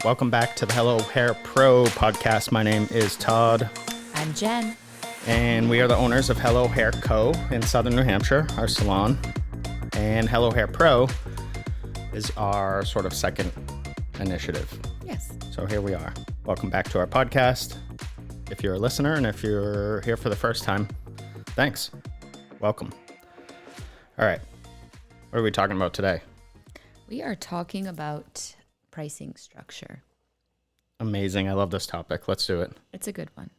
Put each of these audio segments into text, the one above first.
Welcome back to the Hello Hair Pro podcast. My name is Todd. I'm Jen. And we are the owners of Hello Hair Co. in Southern New Hampshire, our salon. And Hello Hair Pro is our sort of second initiative. Yes. So here we are. Welcome back to our podcast. If you're a listener and if you're here for the first time, thanks. Welcome. All right. What are we talking about today? We are talking about pricing structure. Amazing. I love this topic. Let's do it. It's a good one.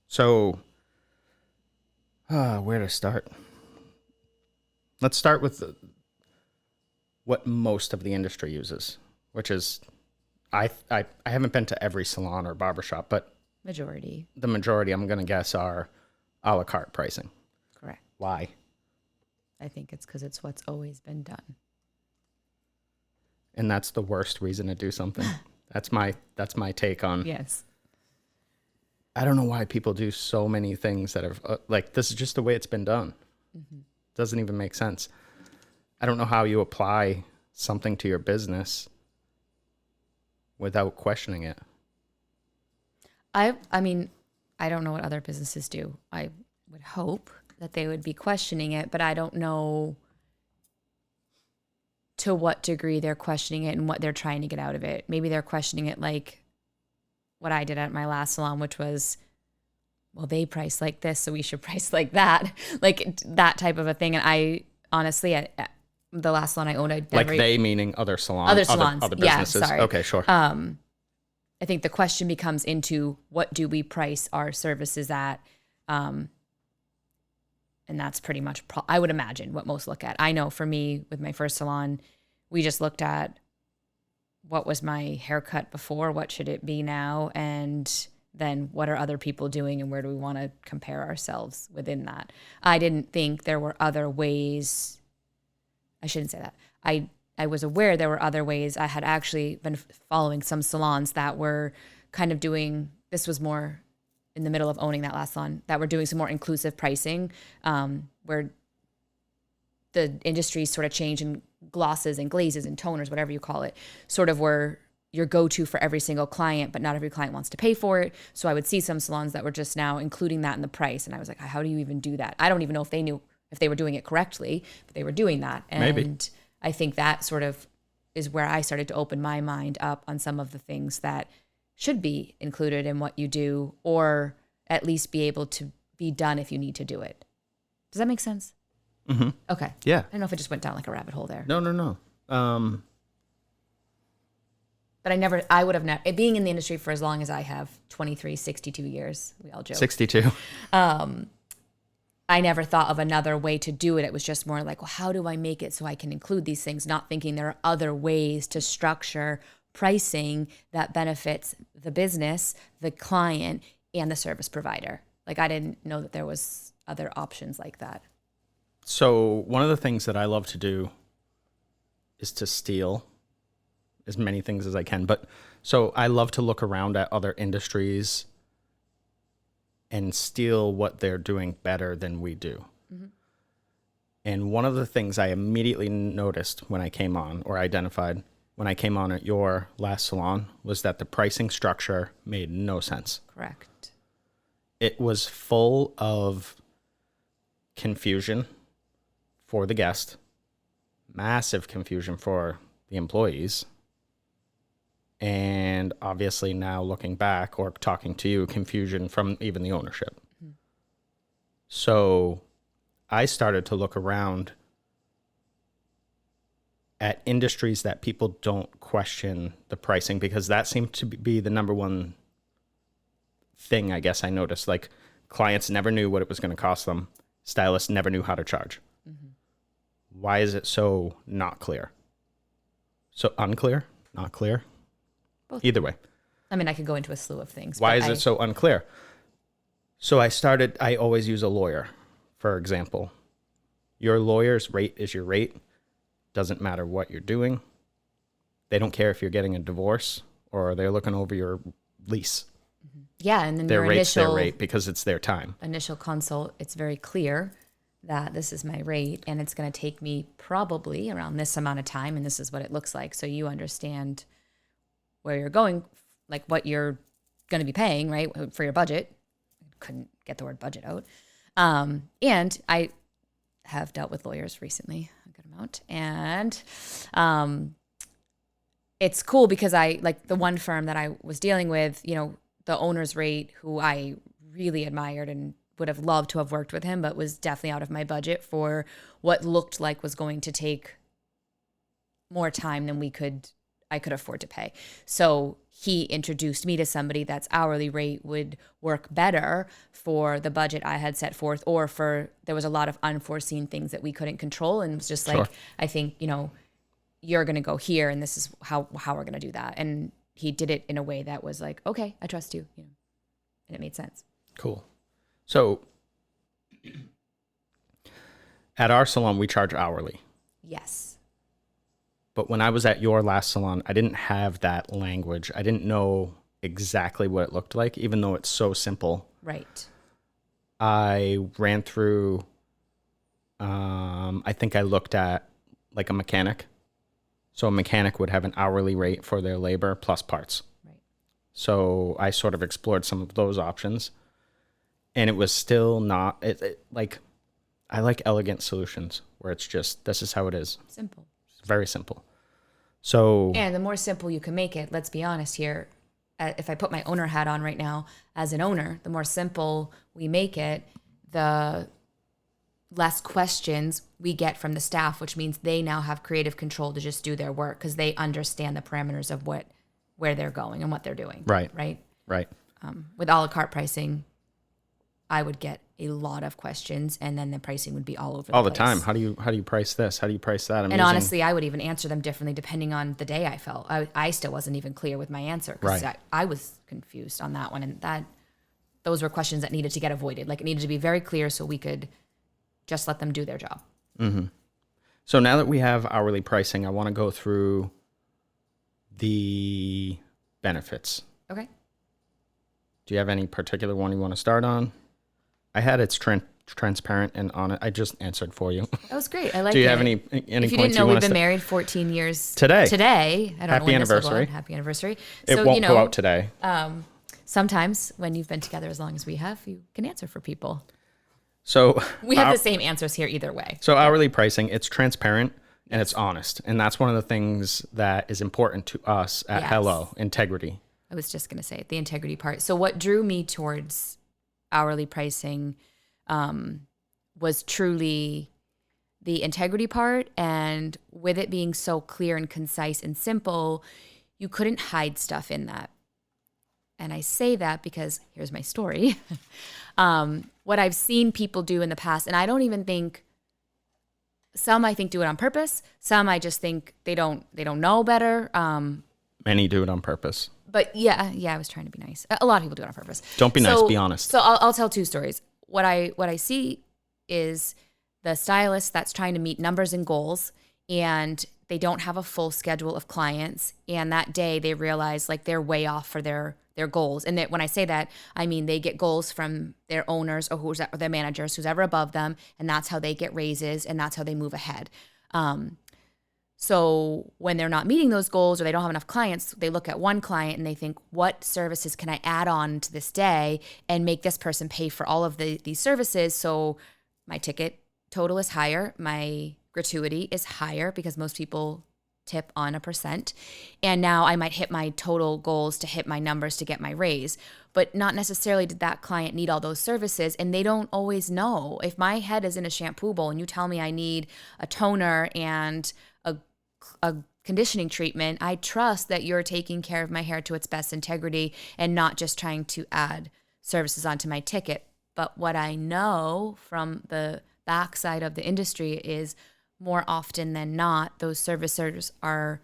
So, where to start? Let's start with what most of the industry uses, which is, I haven't been to every salon or barbershop, but Majority. the majority, I'm going to guess, are a la carte pricing. Correct. Why? I think it's because it's what's always been done. And that's the worst reason to do something. That's my take on. Yes. I don't know why people do so many things that are like, this is just the way it's been done. Mm-hmm. Doesn't even make sense. I don't know how you apply something to your business without questioning it. I mean, I don't know what other businesses do. I would hope that they would be questioning it, but I don't know to what degree they're questioning it and what they're trying to get out of it. Maybe they're questioning it like what I did at my last salon, which was, well, they price like this, so we should price like that, like that type of a thing. And I honestly, at the last salon I owned, they meaning other salons, other businesses. Yeah, sorry. Okay, sure. I think the question becomes into what do we price our services at? And that's pretty much, I would imagine, what most look at. I know for me, with my first salon, we just looked at what was my haircut before, what should it be now, and then what are other people doing and where do we want to compare ourselves within that. I didn't think there were other ways. I shouldn't say that. I was aware there were other ways. I had actually been following some salons that were kind of doing, this was more in the middle of owning that last salon, that were doing some more inclusive pricing, where the industry sort of changed and glosses and glazes and toners, whatever you call it, sort of were your go-to for every single client, but not every client wants to pay for it. So I would see some salons that were just now including that in the price. And I was like, how do you even do that? I don't even know if they knew if they were doing it correctly, but they were doing that. And Maybe. I think that sort of is where I started to open my mind up on some of the things that should be included in what you do, or at least be able to be done if you need to do it. Does that make sense? Mm-hmm. Okay. Yeah. I don't know if it just went down like a rabbit hole there. No. But I would have never, being in the industry for as long as I have, 23, 62 years, we all joke. 62. I never thought of another way to do it. It was just more like, well, how do I make it so I can include these things? Not thinking there are other ways to structure pricing that benefits the business, the client, and the service provider. Like, I didn't know that there was other options like that. So one of the things that I love to do is to steal as many things as I can. But so I love to look around at other industries and steal what they're doing better than we do. Mm-hmm. And one of the things I immediately noticed when I came on, or identified when I came on at your last salon, was that the pricing structure made no sense. Correct. It was full of confusion for the guest, massive confusion for the employees, and obviously now looking back or talking to you, confusion from even the ownership. Mm-hmm. So I started to look around at industries that people don't question the pricing, because that seemed to be the number one thing I guess I noticed. Like, clients never knew what it was going to cost them. Stylists never knew how to charge. Mm-hmm. Why is it so not clear? So unclear? Not clear? Both. Either way. I mean, I could go into a slew of things. Why is it so unclear? So I always use a lawyer, for example. Your lawyer's rate is your rate. Doesn't matter what you're doing. They don't care if you're getting a divorce or they're looking over your lease. Yeah, and then their your rate's initial their rate because it's their time. Initial consult, it's very clear that this is my rate and it's going to take me probably around this amount of time and this is what it looks like. So you understand where you're going, like what you're going to be paying, right, for your budget. Couldn't get the word budget out. And I have dealt with lawyers recently, a good amount. And it's cool because I, like the one firm that I was dealing with, you know, the owner's rate, who I really admired and would have loved to have worked with him, but was definitely out of my budget for what looked like was going to take more time than I could afford to pay. So he introduced me to somebody that's hourly rate would work better for the budget I had set forth, or there was a lot of unforeseen things that we couldn't control. And it was just like, sure. I think, you know, you're going to go here and this is how we're going to do that. And he did it in a way that was like, okay, I trust you, you know, and it made sense. Cool. So at our salon, we charge hourly. Yes. But when I was at your last salon, I didn't have that language. I didn't know exactly what it looked like, even though it's so simple. Right. I ran through, I think I looked at like a mechanic. So a mechanic would have an hourly rate for their labor plus parts. Right. So I sort of explored some of those options. And it was still not, like, I like elegant solutions where it's just, this is how it is. Simple. Very simple. So, and the more simple you can make it, let's be honest here. If I put my owner hat on right now as an owner, the more simple we make it, the less questions we get from the staff, which means they now have creative control to just do their work because they understand the parameters of where they're going and what they're doing. Right. Right. Right. With a la carte pricing, I would get a lot of questions, and then the pricing would be all over all the the place. time. How do you price this? How do you price that? And honestly, I would even answer them differently depending on the day I felt. I still wasn't even clear with my answer because right. I was confused on that one, and those were questions that needed to get avoided. Like, it needed to be very clear so we could just let them do their job. Mm-hmm. So now that we have hourly pricing, I want to go through the benefits. Okay. Do you have any particular one you want to start on? I had it's transparent and honest. I just answered for you. That was great. I like it. Do you have any if you points didn't know, we've been married 14 years today. I don't know when anniversary. This will go out. Happy anniversary. It so, won't go out today. Sometimes when you've been together as long as we have, you can answer for people. So we have the same answers here either way. So hourly pricing, it's transparent and it's honest. And that's one of the things that is important to us at Hello, integrity. I was just going to say the integrity part. So what drew me towards hourly pricing was truly the integrity part. And with it being so clear and concise and simple, you couldn't hide stuff in that. And I say that because here's my story. What I've seen people do in the past, and I don't even think, some I think do it on purpose. Some I just think they don't know better. Many do it on purpose. But yeah, I was trying to be nice. A lot of people do it on purpose. Don't be nice, be honest. So I'll tell two stories. What I see is the stylist that's trying to meet numbers and goals, and they don't have a full schedule of clients. And that day they realize like they're way off for their goals. And that when I say that, I mean they get goals from their owners or their managers, who's ever above them, and that's how they get raises and that's how they move ahead. So when they're not meeting those goals or they don't have enough clients, they look at one client and they think, what services can I add on to this day and make this person pay for all of these services? So my ticket total is higher. My gratuity is higher because most people tip on 1%. And now I might hit my total goals to hit my numbers to get my raise. But not necessarily did that client need all those services. And they don't always know. If my head is in a shampoo bowl and you tell me I need a toner and a conditioning treatment, I trust that you're taking care of my hair to its best integrity and not just trying to add services onto my ticket. But what I know from the backside of the industry is more often than not, those servicers are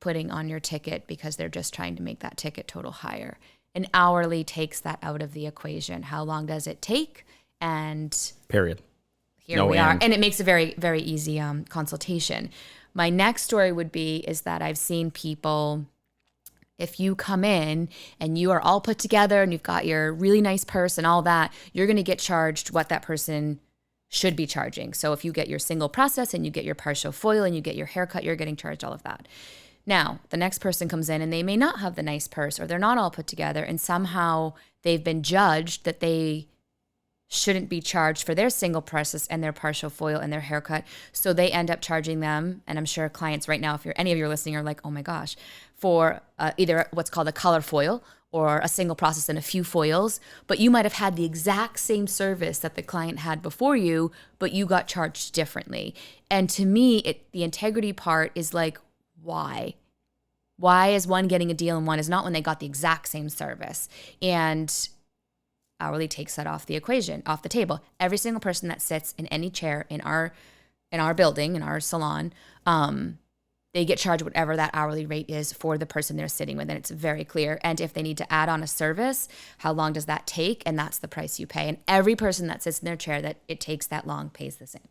putting on your ticket because they're just trying to make that ticket total higher. And hourly takes that out of the equation. How long does it take? And period. Here we are. And it makes a very, very easy consultation. My next story is that I've seen people, if you come in and you are all put together and you've got your really nice purse and all that, you're going to get charged what that person should be charging. So if you get your single process and you get your partial foil and you get your haircut, you're getting charged all of that. Now, the next person comes in and they may not have the nice purse, or they're not all put together, and somehow they've been judged that they shouldn't be charged for their single process and their partial foil and their haircut. So they end up charging them. And I'm sure clients right now, if any of you are listening, are like, oh my gosh, for either what's called a color foil or a single process and a few foils. But you might have had the exact same service that the client had before you, but you got charged differently. And to me, the integrity part is like, why? Why is one getting a deal and one is not when they got the exact same service? And hourly takes that off the equation, off the table. Every single person that sits in any chair in our building, in our salon, they get charged whatever that hourly rate is for the person they're sitting with, and it's very clear. And if they need to add on a service, how long does that take? And that's the price you pay. And every person that sits in their chair that it takes that long pays the same.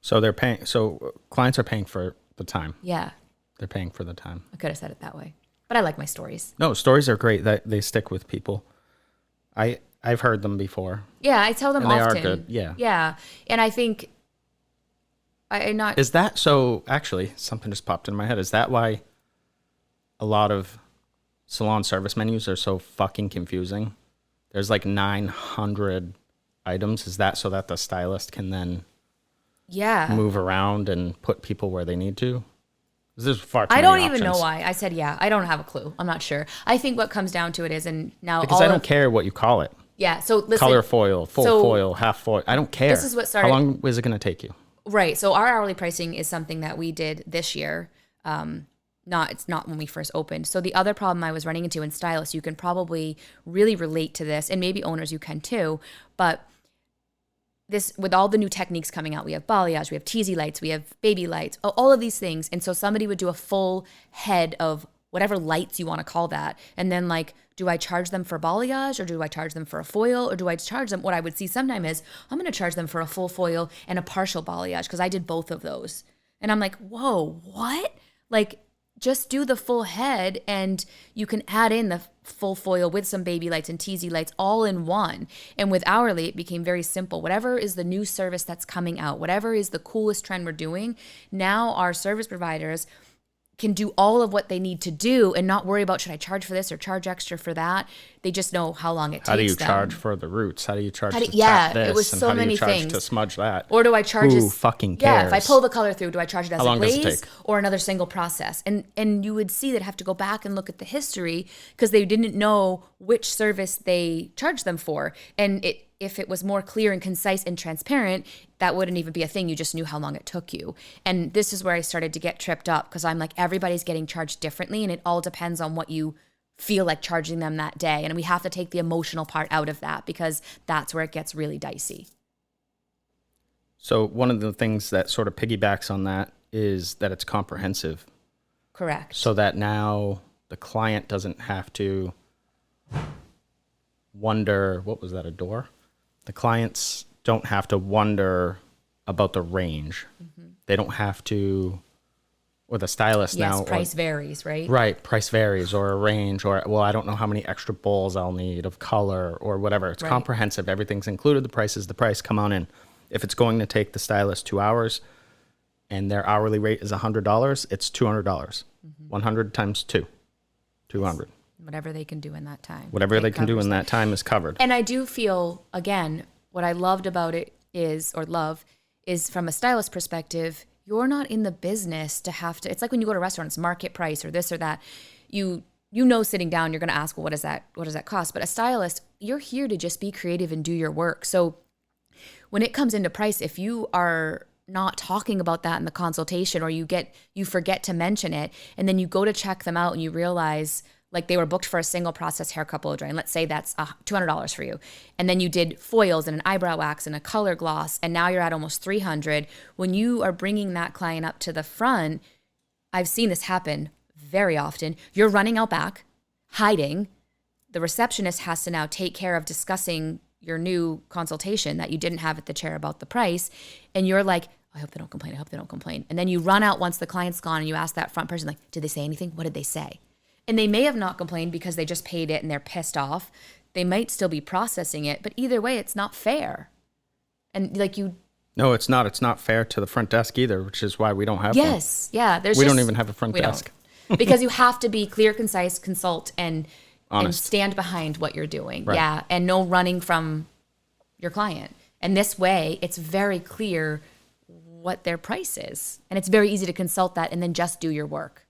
So they're paying. So clients are paying for the time. Yeah, They're paying for the time. I could have said it that way, but I like my stories. No, stories are great. That they stick with people. I've heard them before. Yeah, I tell them and often. They are good. Yeah. Yeah, and I think Is that so? Actually, something just popped in my head. Is that why a lot of salon service menus are so fucking confusing? There's like 900 items. Is that so that the stylist can then move around and put people where they need to? This is far too I many don't even know options. why. I said yeah. I don't have a clue. I'm not sure. I think what comes down to it is, and now Because I don't care what you call it. Yeah. So listen. Color foil, full foil, half foil. I don't care. This is what started. How long is it going to take you? Right. So our hourly pricing is something that we did this year. It's not when we first opened. So the other problem I was running into in stylists, you can probably really relate to this, and maybe owners you can too. But this, with all the new techniques coming out, we have balayage, we have teasy lights, we have baby lights, all of these things. And so somebody would do a full head of whatever lights you want to call that. And then like, do I charge them for balayage, or do I charge them for a foil, or do I charge them? What I would see sometime is I'm going to charge them for a full foil and a partial balayage because I did both of those. And I'm like, whoa, what? Like, just do the full head and you can add in the full foil with some baby lights and teasy lights all in one. And with hourly, it became very simple. Whatever is the new service that's coming out, whatever is the coolest trend we're doing, now our service providers can do all of what they need to do and not worry about, should I charge for this or charge extra for that? They just know how long it takes them. How do you charge for the roots? How do you charge to tap this? It was so and how many do you charge things. to smudge that? Or do I charge Who fucking cares? Yeah, if I pull the color through, do I charge it as How a long does it glaze take? or another single process? And you would see that have to go back and look at the history because they didn't know which service they charged them for. And if it was more clear and concise and transparent, that wouldn't even be a thing. You just knew how long it took you. And this is where I started to get tripped up because I'm like, everybody's getting charged differently and it all depends on what you feel like charging them that day. And we have to take the emotional part out of that because that's where it gets really dicey. So one of the things that sort of piggybacks on that is that it's comprehensive. Correct. So that now the client doesn't have to wonder, what was that, a door? The clients don't have to wonder about the range. Mm-hmm. They don't have to, or the stylist now. Yes, price varies, right? Right, price varies, or a range, or, well, I don't know how many extra bowls I'll need of color or whatever. It's comprehensive. Everything's included. The price is the price. Come on in. If it's going to take the stylist 2 hours and their hourly rate is $100, it's $200. Mm-hmm. 100 times 2, 200. Whatever they can do in that time. Whatever they can do in that time is covered. And I do feel, again, what I loved about it is from a stylist perspective, you're not in the business to have to, it's like when you go to restaurants, market price or this or that, you know, sitting down, you're going to ask, well, what does that cost? But a stylist, you're here to just be creative and do your work. So when it comes into price, if you are not talking about that in the consultation, or you forget to mention it, and then you go to check them out and you realize, like, they were booked for a single process haircut blow dry, and let's say that's $200 for you. And then you did foils and an eyebrow wax and a color gloss, and now you're at almost $300. When you are bringing that client up to the front, I've seen this happen very often. You're running out back, hiding. The receptionist has to now take care of discussing your new consultation that you didn't have at the chair about the price. And you're like, I hope they don't complain. I hope they don't complain. And then you run out once the client's gone and you ask that front person, like, did they say anything? What did they say? And they may have not complained because they just paid it and they're pissed off. They might still be processing it, but either way, it's not fair. And like you... No, it's not. It's not fair to the front desk either, which is why we don't have one. Yes. Yeah. We don't even have a front desk. because you have to be clear, concise, consult, and Honest. stand behind what you're doing. Right. Yeah, and no running from your client. And this way, it's very clear what their price is. And it's very easy to consult that and then just do your work.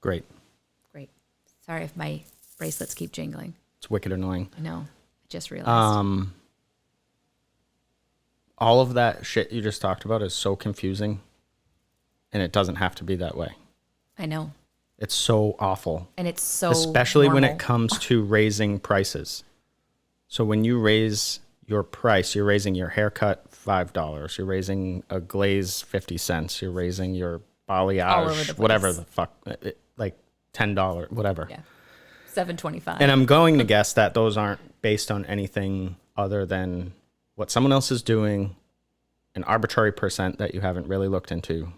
Great. Great. Sorry if my bracelets keep jingling. It's wicked annoying. I know. I just realized. All of that shit you just talked about is so confusing, and it doesn't have to be that way. I know. It's so awful. And it's so especially when normal. it comes to raising prices. So when you raise your price, you're raising your haircut $5. You're raising a glaze 50 cents. You're raising your All over the balayage, place. whatever the fuck, like $10, whatever. Yeah. $7.25. And I'm going to guess that those aren't based on anything other than what someone else is doing, an arbitrary percent that you haven't really looked into,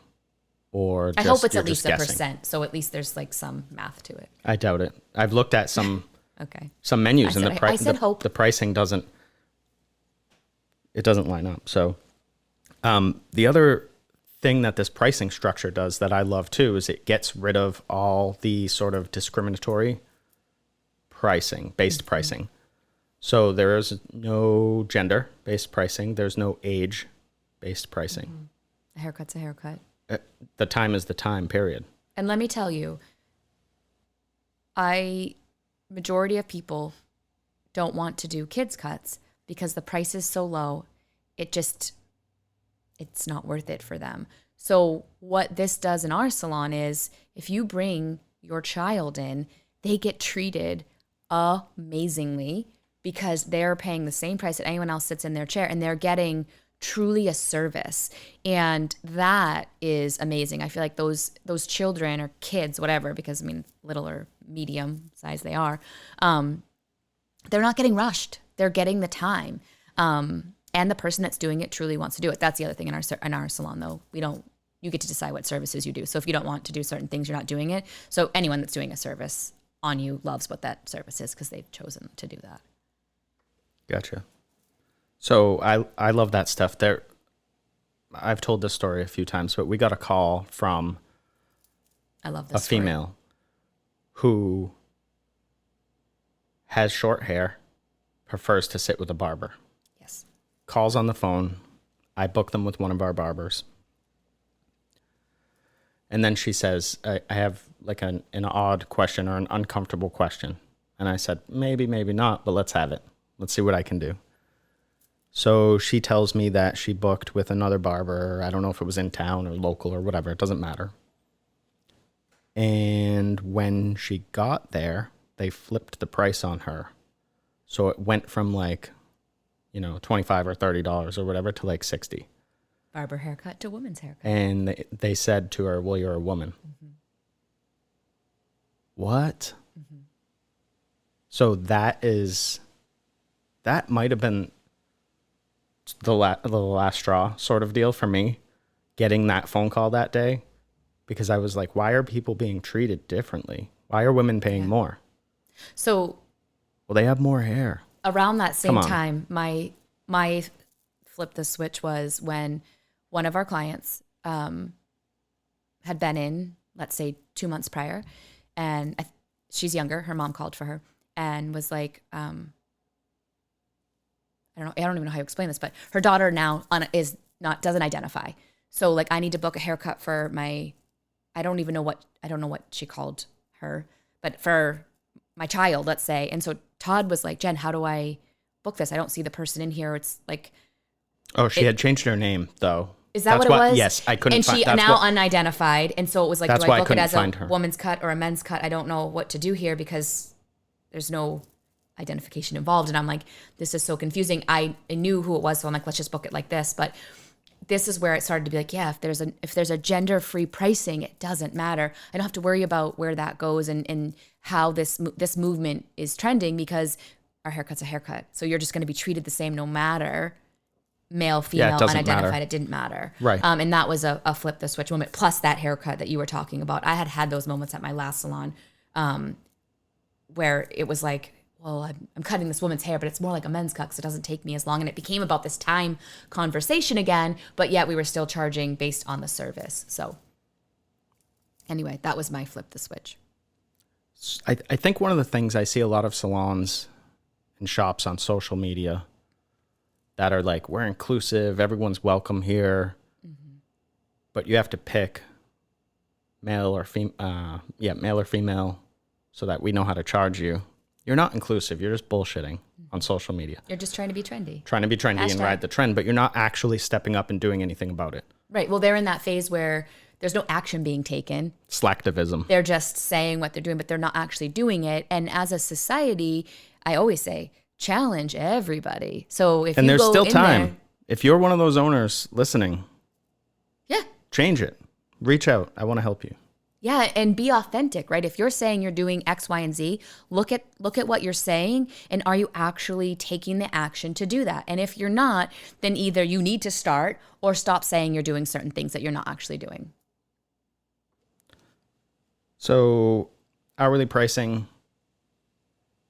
or I just, hope it's you're at least just a guessing. percent. So at least there's like some math to it. I doubt it. I've looked at some Okay. some menus, and I said hope. the pricing doesn't line up. So the other thing that this pricing structure does that I love too is it gets rid of all the sort of discriminatory based pricing. So there is no gender based pricing. There's no age based pricing. A haircut's a haircut. The time is the time, period. And let me tell you, majority of people don't want to do kids cuts because the price is so low. It's not worth it for them. So what this does in our salon is if you bring your child in, they get treated amazingly because they're paying the same price that anyone else sits in their chair, and they're getting truly a service. And that is amazing. I feel like those children or kids, whatever, because I mean, little or medium size they are, they're not getting rushed. They're getting the time. And the person that's doing it truly wants to do it. That's the other thing in our salon, though. You get to decide what services you do. So if you don't want to do certain things, you're not doing it. So anyone that's doing a service on you loves what that service is because they've chosen to do that. Gotcha. So I love that stuff. I've told this story a few times, but we got a call from I love this a female who has short hair, prefers to sit with a barber. Yes. Calls on the phone. I book them with one of our barbers. And then she says, I have like an odd question or an uncomfortable question. And I said, maybe not, but let's have it. Let's see what I can do. So she tells me that she booked with another barber. I don't know if it was in town or local or whatever. It doesn't matter. And when she got there, they flipped the price on her. So it went from like, $25 or $30 or whatever to like $60. Barber haircut to woman's haircut. And they said to her, well, you're a woman. Mm-hmm. What? Mm-hmm. So that might have been the last straw sort of deal for me, getting that phone call that day, because I was like, why are people being treated differently? Why are women paying more? So, well, they have more hair. Around that same time, my flip the switch was when one of our clients had been in, let's say 2 months prior, and she's younger. Her mom called for her and was like, I don't even know how to explain this, but her daughter now doesn't identify. So like I need to book a haircut for I don't know what she called her, but for my child, let's say. And so Todd was like, Jen, how do I book this? I don't see the person in here. It's like, oh, she had changed her name though. Is that what it was? Yes, I couldn't find it. And she now unidentified. And so it was like, do I book it as a woman's cut or a men's cut? I don't know what to do here because there's no identification involved. And I'm like, this is so confusing. I knew who it was, so I'm like, let's just book it like this. But this is where it started to be like, yeah, if there's a gender-free pricing, it doesn't matter. I don't have to worry about where that goes and how this movement is trending because our haircut's a haircut. So you're just going to be treated the same no matter male, female, unidentified. Matter. It didn't matter. Right. And that was a flip the switch moment, plus that haircut that you were talking about. I had those moments at my last salon where it was like, well, I'm cutting this woman's hair, but it's more like a men's cut because it doesn't take me as long. And it became about this time conversation again, but yet we were still charging based on the service. So Anyway, that was my flip the switch. I think one of the things I see a lot of salons and shops on social media that are like, we're inclusive, everyone's welcome here, but you have to pick male or female so that we know how to charge you. You're not inclusive. You're just bullshitting on social media. You're just trying to be trendy. Trying to be trendy and Hashtag. ride the trend, but you're not actually stepping up and doing anything about it. Right. Well, they're in that phase where there's no action being taken. Slacktivism. They're just saying what they're doing, but they're not actually doing it. And as a society, I always say, challenge everybody. So if And you there's go still in time. there, If you're one of those owners listening, yeah. change it. Reach out. I want to help you. Yeah, and be authentic, right? If you're saying you're doing X, Y, and Z, look at what you're saying, and are you actually taking the action to do that? And if you're not, then either you need to start or stop saying you're doing certain things that you're not actually doing. So hourly pricing,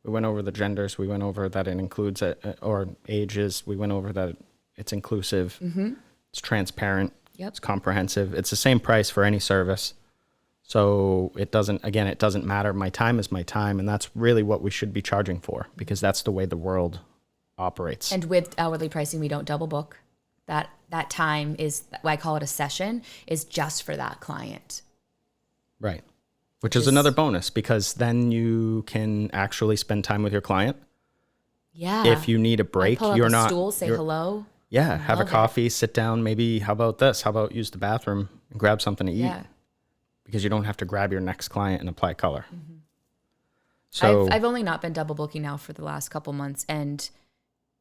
we went over the genders. We went over that it includes or ages. We went over that it's inclusive. It's transparent. Yep. It's comprehensive. It's the same price for any service. So it doesn't matter. My time is my time. And that's really what we should be charging for, because that's the way the world operates. And with hourly pricing, we don't double book. That time is, I call it a session, is just for that client. Right. Which is another bonus, because then you can actually spend time with your client. Yeah. If you need a break, pull up you're a not stool, say hello. Yeah, have a Love it. coffee, sit down. Maybe, how about this? How about use the bathroom and grab something to eat? Yeah. Because you don't have to grab your next client and apply color. So I've only not been double booking now for the last couple months, and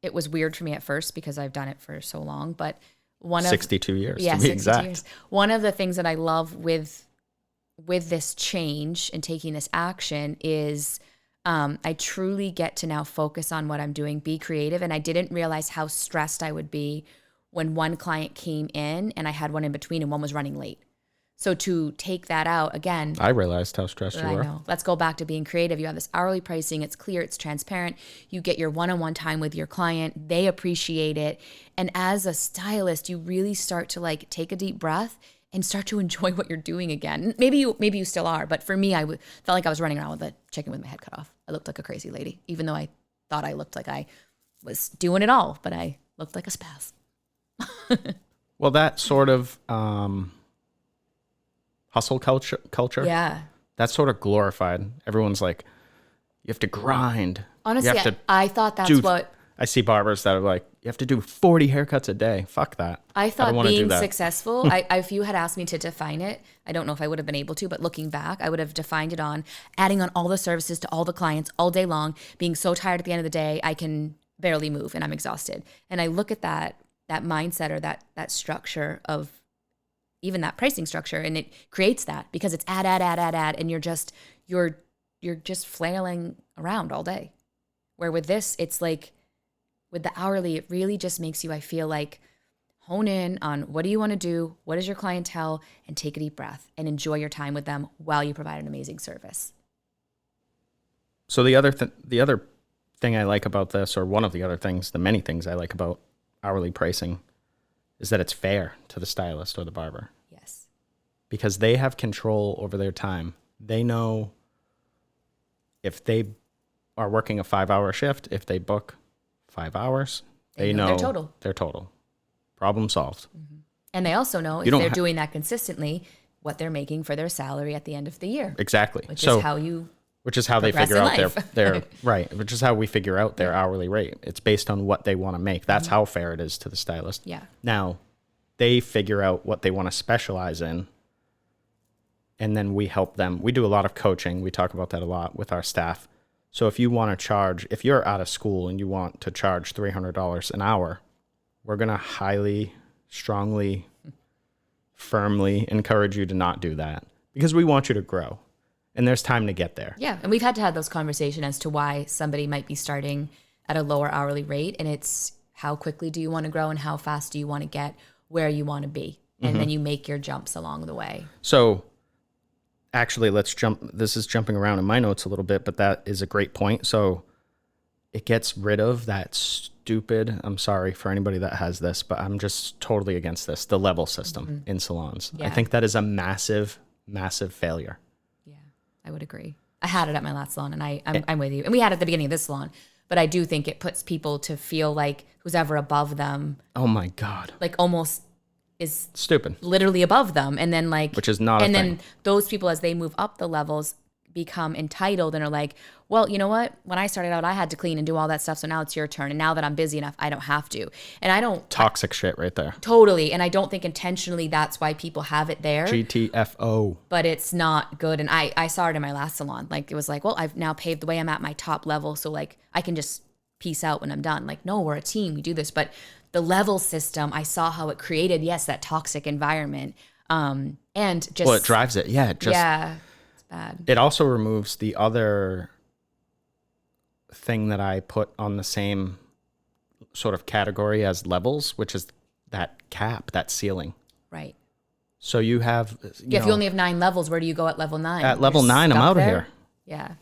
it was weird for me at first because I've done it for so long. But 62 years, yeah, to be 62 exact. years. One of the things that I love with this change and taking this action is I truly get to now focus on what I'm doing, be creative. And I didn't realize how stressed I would be when one client came in and I had one in between and one was running late. So to take that out, again, I realized how stressed you I were. know. Let's go back to being creative. You have this hourly pricing. It's clear. It's transparent. You get your one-on-one time with your client. They appreciate it. And as a stylist, you really start to like take a deep breath and start to enjoy what you're doing again. Maybe you still are. But for me, I felt like I was running around with a chicken with my head cut off. I looked like a crazy lady, even though I thought I looked like I was doing it all. But I looked like a spaz. Well, that sort of hustle culture, Yeah. that's sort of glorified. Everyone's like, you have to grind. Honestly, You have to I thought that's do- what... I see barbers that are like, you have to do 40 haircuts a day. Fuck that. I don't thought wanna do being that. successful, if you had asked me to define it, I don't know if I would have been able to, but looking back, I would have defined it on adding on all the services to all the clients all day long, being so tired at the end of the day, I can barely move and I'm exhausted. And I look at that mindset or that structure of even that pricing structure, and it creates that because it's add, and you're just flailing around all day. Where with this, it's like, with the hourly, it really just makes you, I feel like, hone in on what do you want to do, what is your clientele, and take a deep breath and enjoy your time with them while you provide an amazing service. So the other thing I like about this, or one of the other things, the many things I like about hourly pricing, is that it's fair to the stylist or the barber. Yes. Because they have control over their time. They know if they are working a 5-hour shift, if they book 5 hours, they know their total. Problem solved. And they also know if they're doing that consistently, what they're making for their salary at the end of the year. Exactly. Which is how they figure out life. their right, which is how we figure out their hourly rate. It's based on what they want to make. That's how fair it is to the stylist. Yeah. Now, they figure out what they want to specialize in, and then we help them. We do a lot of coaching. We talk about that a lot with our staff. So if you want to charge, if you're out of school and you want to charge $300 an hour, we're going to highly, strongly, firmly encourage you to not do that, because we want you to grow. And there's time to get there. Yeah. And we've had to have those conversations as to why somebody might be starting at a lower hourly rate. And it's how quickly do you want to grow and how fast do you want to get where you want to be? And then you make your jumps along the way. So actually, let's jump. This is jumping around in my notes a little bit, but that is a great point. So it gets rid of that stupid, I'm sorry for anybody that has this, but I'm just totally against this, the level system in salons. Yeah. I think that is a massive massive failure. Yeah, I would agree. I had it at my last salon, and I'm with you. And we had it at the beginning of this salon. But I do think it puts people to feel like who's ever above them, Oh my God. like almost is Stupid. literally above them. And then like, Which is not a and thing. then those people, as they move up the levels, become entitled and are like, well, you know what? When I started out, I had to clean and do all that stuff. So now it's your turn. And now that I'm busy enough, I don't have to. And I don't Toxic shit right there. totally. And I don't think intentionally that's why people have it there. GTFO. But it's not good. And I saw it in my last salon. Like, it was like, well, I've now paved the way. I'm at my top level. So like, I can just peace out when I'm done. Like, no, we're a team. We do this. But the level system, I saw how it created, yes, that toxic environment. And just. Well, it drives it. Yeah. Yeah. It's bad. It also removes the other thing that I put on the same sort of category as levels, which is that cap, that ceiling. Right. So you have, Yeah, if you only have 9 levels, where do you go at level 9? at level You're 9, I'm stuck out of there? here. Yeah.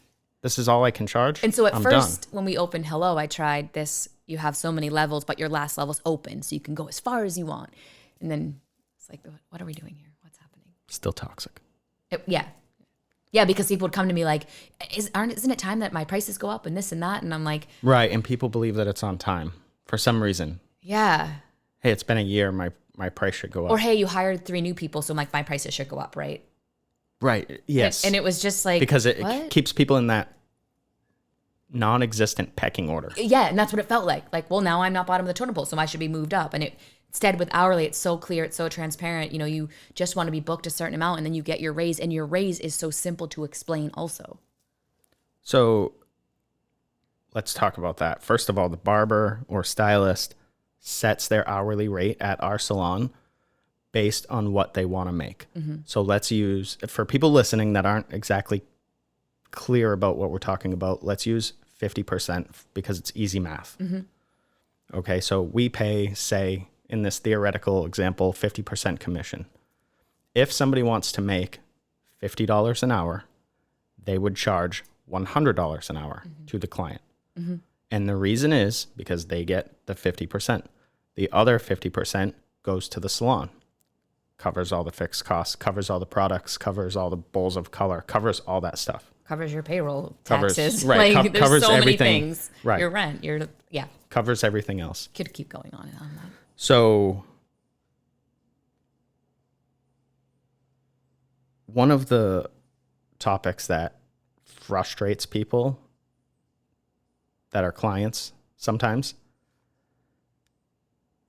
This is all I can charge. And so at I'm first, done. when we opened Hello, I tried this. You have so many levels, but your last level's open, so you can go as far as you want. And then it's like, what are we doing here? What's happening? Still toxic. Yeah. Yeah, because people would come to me like, isn't it time that my prices go up and this and that? And I'm like, Right. And people believe that it's on time for some reason. yeah. Hey, it's been a year. My price should go up. Or, hey, you hired 3 new people, so like my prices should go up, right? Right. Yes. And it was just like, because it what? keeps people in that non-existent pecking order. Yeah, and that's what it felt like. Like, well, now I'm not bottom of the totem pole, so I should be moved up. And instead with hourly, it's so clear, it's so transparent. You know, you just want to be booked a certain amount, and then you get your raise, and your raise is so simple to explain also. So let's talk about that. First of all, the barber or stylist sets their hourly rate at our salon based on what they want to make. Mm-hmm. So let's use, for people listening that aren't exactly clear about what we're talking about, let's use 50% because it's easy math. Mm-hmm. Okay, so we pay, say, in this theoretical example, 50% commission. If somebody wants to make $50 an hour, they would charge $100 an hour to the client. Mm-hmm. And the reason is because they get the 50%. The other 50% goes to the salon, covers all the fixed costs, covers all the products, covers all the bowls of color, covers all that stuff. Covers your payroll, Covers- taxes. right, Like, there's covers so many everything. things. Right. Your rent, yeah. Covers everything else. Could keep going on and on. So one of the topics that frustrates people that are clients sometimes,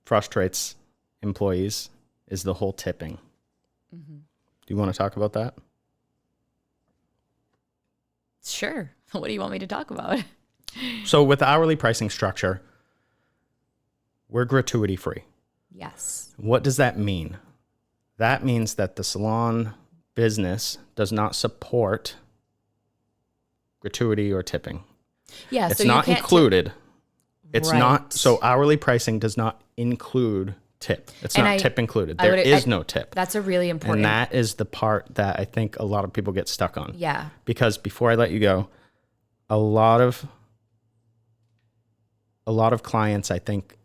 frustrates employees, is the whole tipping. Mm-hmm. Do you want to talk about that? Sure. What do you want me to talk about? So with the hourly pricing structure, we're gratuity free. Yes. What does that mean? That means that the salon business does not support gratuity or tipping. Yeah. It's so you not can't included. It's Right. not, so hourly pricing does not include tip. It's And not tip included. I There would- is no tip. That's a really important. And that is the part that I think a lot of people get stuck on. Yeah. Because before I let you go, a lot of clients, I think,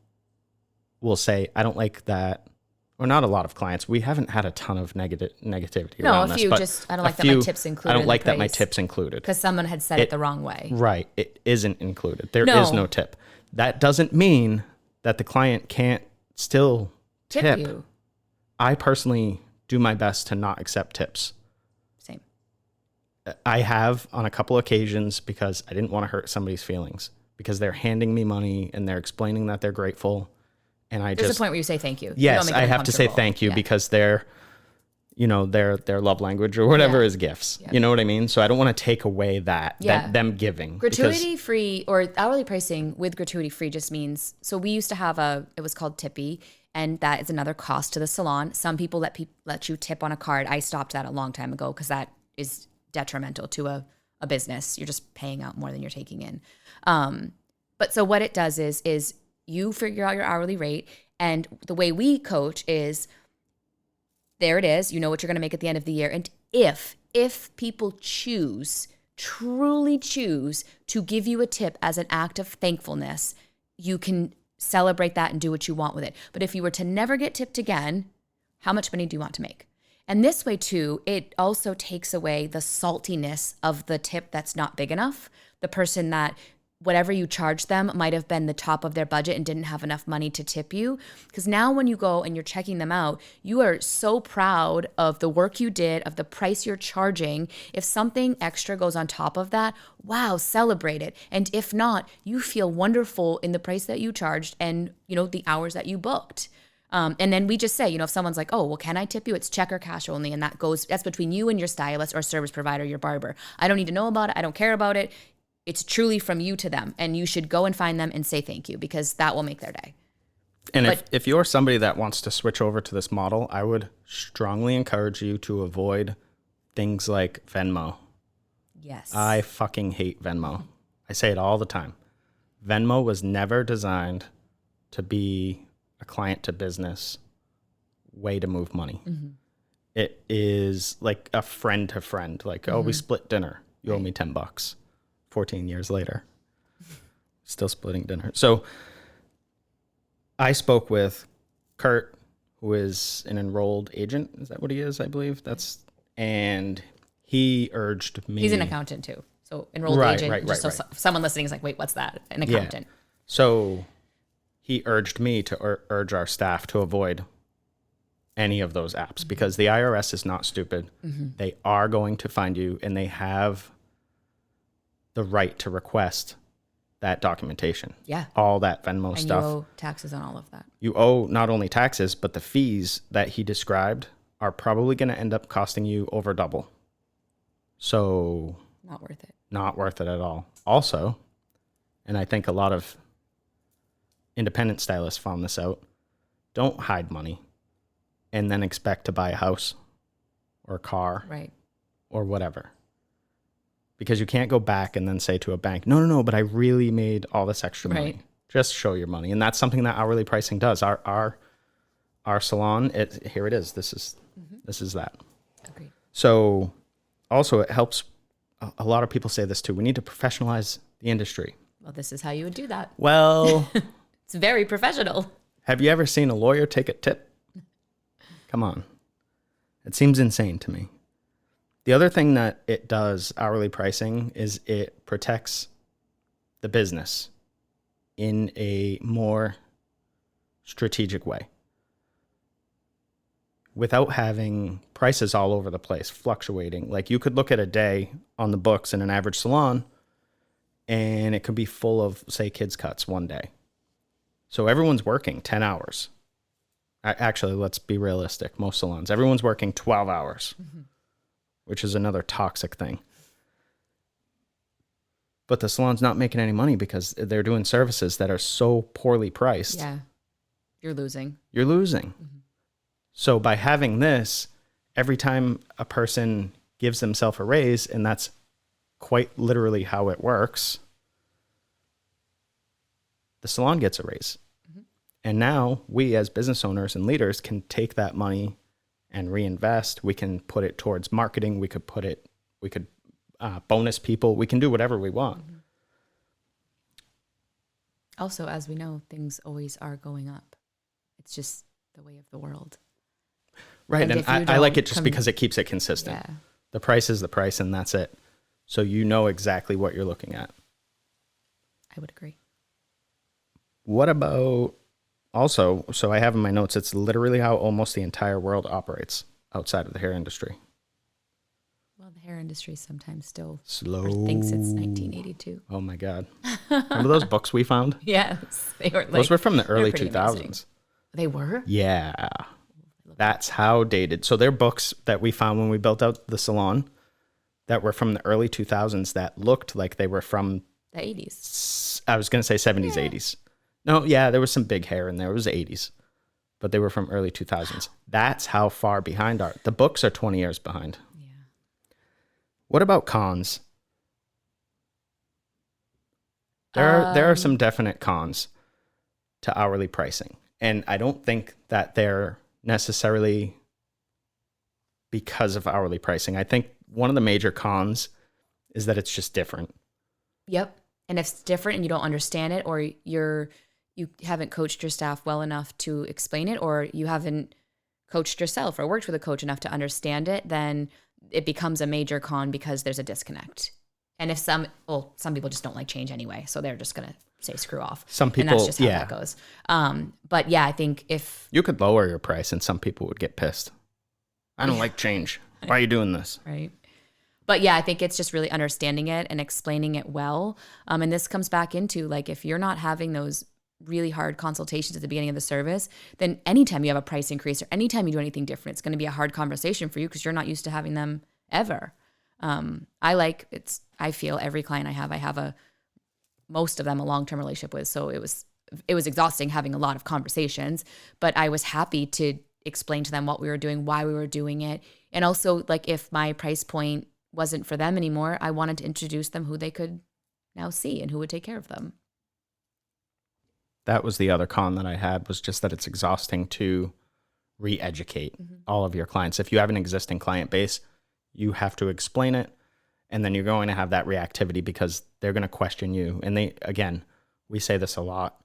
will say, I don't like that. Or not a lot of clients. We haven't had a ton of negativity No, around a this. few but just, I don't a like that few, my tip's included. I don't in like the that my price. tip's included. Because someone had said it the wrong way. Right. It isn't included. There No. is no tip. That doesn't mean that the client can't still tip. you. I personally do my best to not accept tips. Same. I have on a couple occasions because I didn't want to hurt somebody's feelings because they're handing me money and they're explaining that they're grateful. And I There's just, a point where you say thank you. You yes, don't make I them have to say comfortable. thank you Yeah. because their love language or whatever Yeah. is gifts. Yeah. You know what I mean? So I don't want to take away that Yeah. them giving. Gratuity free or hourly pricing with gratuity free just means, so we used to have it was called Tippy, and that is another cost to the salon. Some people let you tip on a card. I stopped that a long time ago because that is detrimental to a business. You're just paying out more than you're taking in. But so what it does is you figure out your hourly rate, and the way we coach is, there it is. You know what you're going to make at the end of the year. And if people truly choose to give you a tip as an act of thankfulness, you can celebrate that and do what you want with it. But if you were to never get tipped again, how much money do you want to make? And this way too, it also takes away the saltiness of the tip that's not big enough. The person that whatever you charge them might have been the top of their budget and didn't have enough money to tip you. Because now when you go and you're checking them out, you are so proud of the work you did, of the price you're charging. If something extra goes on top of that, wow, celebrate it. And if not, you feel wonderful in the price that you charged and, the hours that you booked. And then we just say, if someone's like, oh, well, can I tip you? It's check or cash only. And that's between you and your stylist or service provider, your barber. I don't need to know about it. I don't care about it. It's truly from you to them. And you should go and find them and say thank you because that will make their day. And if you're somebody that wants to switch over to this model, I would strongly encourage you to avoid things like Venmo. Yes. I fucking hate Venmo. I say it all the time. Venmo was never designed to be a client to business way to move money. Mm-hmm. It is like a friend to friend. Like, oh, we split dinner. You owe me $10. 14 years later, still splitting dinner. So I spoke with Kurt, who is an enrolled agent. Is that what he is? I believe and he urged me. He's an accountant too. So enrolled agent. Right. So someone listening is like, wait, what's that? An accountant. Yeah. So he urged me to urge our staff to avoid any of those apps because the IRS is not stupid. Mm-hmm. They are going to find you and they have the right to request that documentation. Yeah. All that Venmo stuff. And you owe taxes on all of that. You owe not only taxes, but the fees that he described are probably going to end up costing you over double. So not worth it. Not worth it at all. Also, and I think a lot of independent stylists found this out, don't hide money and then expect to buy a house or a car or whatever. Because you can't go back and then say to a bank, no, but I really made all this extra money. Right. Just show your money. And that's something that hourly pricing does. Our salon, here it is. This is that. Agreed. So also it helps, a lot of people say this too, we need to professionalize the industry. Well, this is how you would do that. Well. It's very professional. Have you ever seen a lawyer take a tip? Come on. It seems insane to me. The other thing that it does, hourly pricing, is it protects the business in a more strategic way without having prices all over the place, fluctuating. Like you could look at a day on the books in an average salon and it could be full of, say, kids cuts one day. So everyone's working 10 hours. Actually, let's be realistic. Most salons, everyone's working 12 hours. Mm-hmm. Which is another toxic thing. But the salon's not making any money because they're doing services that are so poorly priced. Yeah. You're losing. Mm-hmm. So by having this, every time a person gives themselves a raise, and that's quite literally how it works, the salon gets a raise. Mm-hmm. And now we as business owners and leaders can take that money and reinvest. We can put it towards marketing. We could bonus people. We can do whatever we want. Mm-hmm. Also, as we know, things always are going up. It's just the way of the world. Right. And I like it just because it keeps it consistent. Yeah. The price is the price and that's it. So you know exactly what you're looking at. I would agree. What about also, so I have in my notes, it's literally how almost the entire world operates outside of the hair industry. Well, the hair industry sometimes still slow thinks it's 1982. Oh my God. Remember those books we found? Yes. They were those were from the early 2000s. Amazing. They were? Yeah. That's how dated. So they're books that we found when we built out the salon that were from the early 2000s that looked like they were from the 80s. I was going to say 70s, 80s. No, yeah, there was some big hair in there. It was 80s, but they were from early 2000s. That's how far behind the books are 20 years behind. Yeah. What about cons? There are some definite cons to hourly pricing, and I don't think that they're necessarily because of hourly pricing. I think one of the major cons is that it's just different. Yep. And if it's different and you don't understand it, or you haven't coached your staff well enough to explain it, or you haven't coached yourself or worked with a coach enough to understand it, then it becomes a major con because there's a disconnect. And if some people just don't like change anyway, so they're just gonna say screw off. Some people, and that's just how that goes. But yeah, I think if you could lower your price, and some people would get pissed. I don't like change. Why are you doing this? Right. But yeah, I think it's just really understanding it and explaining it well. And this comes back into like, if you're not having those really hard consultations at the beginning of the service, then anytime you have a price increase or anytime you do anything different, it's going to be a hard conversation for you because you're not used to having them ever. I feel every client I have most of them a long-term relationship with. So it was exhausting having a lot of conversations, but I was happy to explain to them what we were doing, why we were doing it. And also like if my price point wasn't for them anymore, I wanted to introduce them who they could now see and who would take care of them. That was the other con that I had, was just that it's exhausting to re-educate all of your clients. If you have an existing client base, you have to explain it, and then you're going to have that reactivity because they're going to question you. And we say this a lot.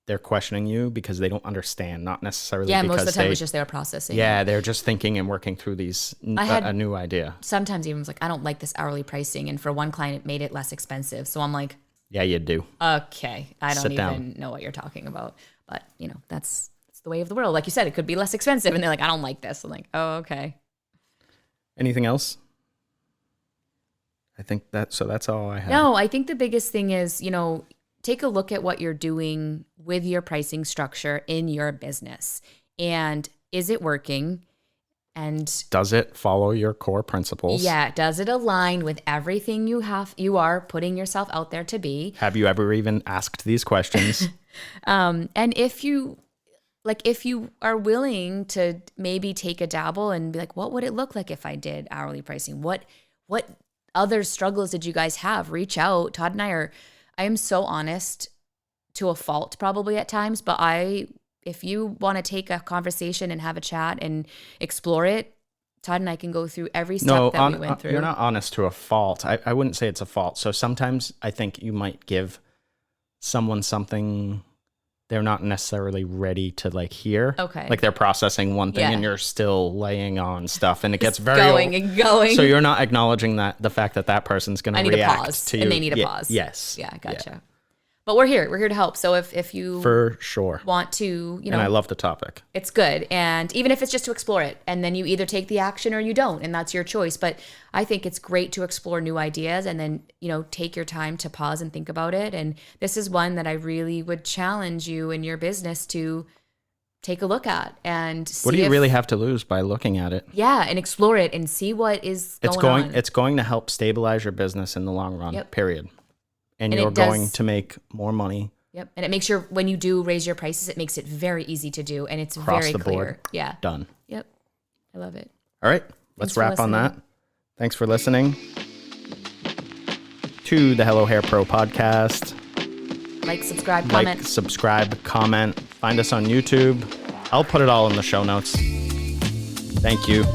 They're questioning you because they don't understand, not necessarily because most of the time it was just they were processing. Yeah, they're just thinking and working through a new idea. Sometimes even was like, I don't like this hourly pricing. And for one client, it made it less expensive. So I'm like, yeah, you do. Okay, I don't even know what you're talking about. But, that's the way of the world. Like you said, it could be less expensive. And they're like, I don't like this. I'm like, oh, okay. Anything else? I think that's all I have. No, I think the biggest thing is, take a look at what you're doing with your pricing structure in your business. And is it working? And does it follow your core principles? Yeah. Does it align with everything you are putting yourself out there to be? Have you ever even asked these questions? And if you are willing to maybe take a dabble and be like, what would it look like if I did hourly pricing? What other struggles did you guys have? Reach out. Todd and I am so honest to a fault probably at times, but if you want to take a conversation and have a chat and explore it, Todd and I can go through every step that we went through. You're not honest to a fault. I wouldn't say it's a fault. So sometimes I think you might give someone something they're not necessarily ready to hear. Okay. Like they're processing one thing and you're still laying on stuff, and it gets very going. So you're not acknowledging the fact that person's going to react to you. And they need a pause. Yes. Yeah, gotcha. Yeah. But we're here to help. So if you for sure want to, and I love the topic. It's good. And even if it's just to explore it, and then you either take the action or you don't, and that's your choice. But I think it's great to explore new ideas and then, take your time to pause and think about it. And this is one that I really would challenge you in your business to take a look at and see what do you really have to lose by looking at it? Yeah, and explore it and see what is going on. It's going to help stabilize your business in the long run, period. And you're going to make more money. Yep. And it makes when you do raise your prices, it makes it very easy to do. And it's very clear. Board. Yeah. Done. Yep. I love it. All right. Let's wrap on that. Thanks for listening to the Hello Hair Pro podcast. Subscribe, comment. Find us on YouTube. I'll put it all in the show notes. Thank you.